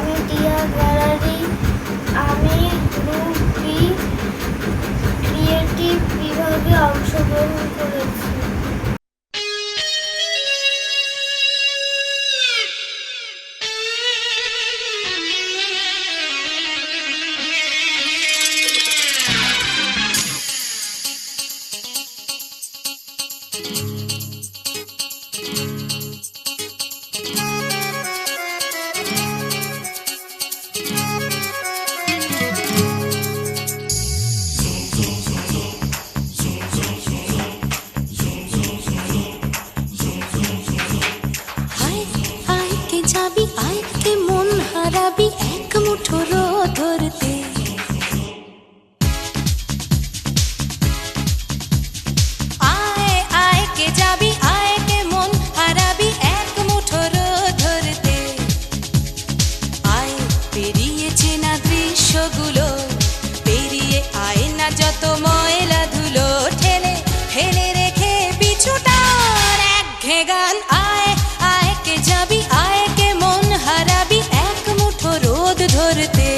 আমি টিয়া গ্যালারি, আমি গ্রুপ বি ক্রিয়েটিভ বিভাগে অংশগ্রহণ করেছি। যাবি আয় কে মন হারাবি এক মুঠো রোদ ধরতে। আয় আয় কে যাবি আয় কে মন হারাবি এক মুঠো রোদ ধরতে। আয় পেরিয়ে চেনা দৃশ্যগুলো, পেরিয়ে আয় না যত ময়লা ধুলো, ঠেলে ফেলে রেখে পিছুটার একঘে গান। আয় আয় কে যাবি আয় কে মন হারাবি এক মুঠো রোদ ধরতে।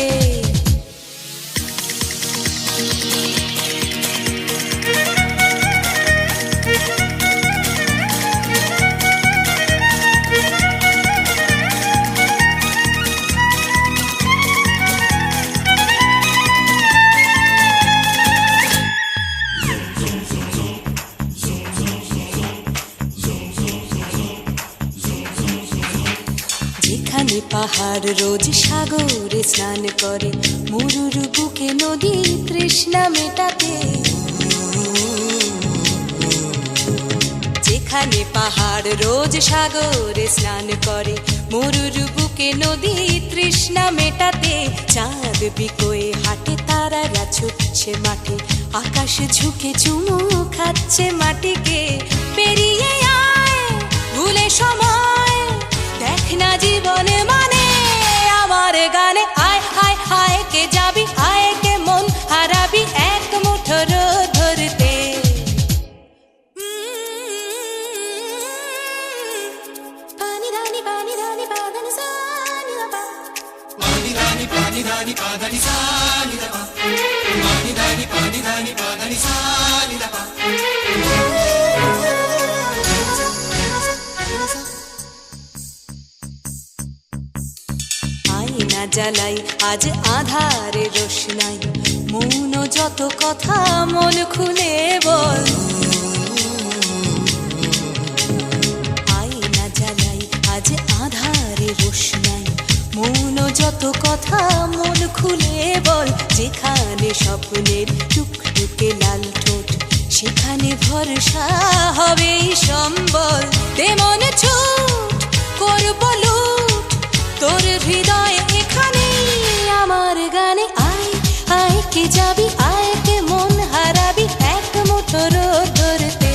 যেখানে পাহাড় রোজ সাগরে স্নান করে, মরুর বুকে নদী তৃষ্ণা মেটাতে। যেখানে পাহাড় রোজ সাগরে স্নান করে, মরুর বুকে নদী তৃষ্ণা মেটাতে। চাঁদ বিকোয়ে হাটে, তারারা ছুটছে মাঠে, আকাশ ঝুঁকে চুমু খাচ্ছে মাটিকে। পেরিয়ে আয় ভুলে সময়, দেখ না জীবনে মানে আমার গানে। আয় আয় আয় কে যাবি আয় কে মন হারাবি এক মুঠো রোদ ধরতে। পানি ধানি পাদানি সানি দা পা, পানি ধানি পাদানি সানি দা পা, পানি ধানি পাদানি সানি দা পা। আয়না জ্বালাই আজ আধারে রোশনাই, মৌন যত কথা মন খুলে বল। আয়না জ্বালাই আজ আধারে রোশনাই, মৌন যত কথা মন খুলে বল। যেখানে স্বপ্নের টুকটুকে লাল ঠোঁট, সেখানে ভরসা হবে সম্বল। তেমন ছুট করব লুট তোর হৃদয় এখানে আমার গানে। আয় আয় কে যাবি আয় কে মন হারাবি এক মুঠো রোদ ধরতে।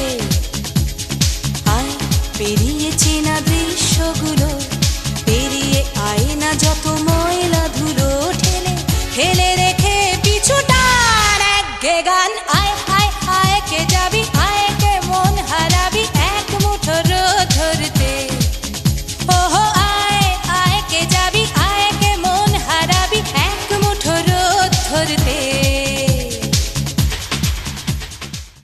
আয় পেরিয়ে চেনা দৃশ্যগুলো,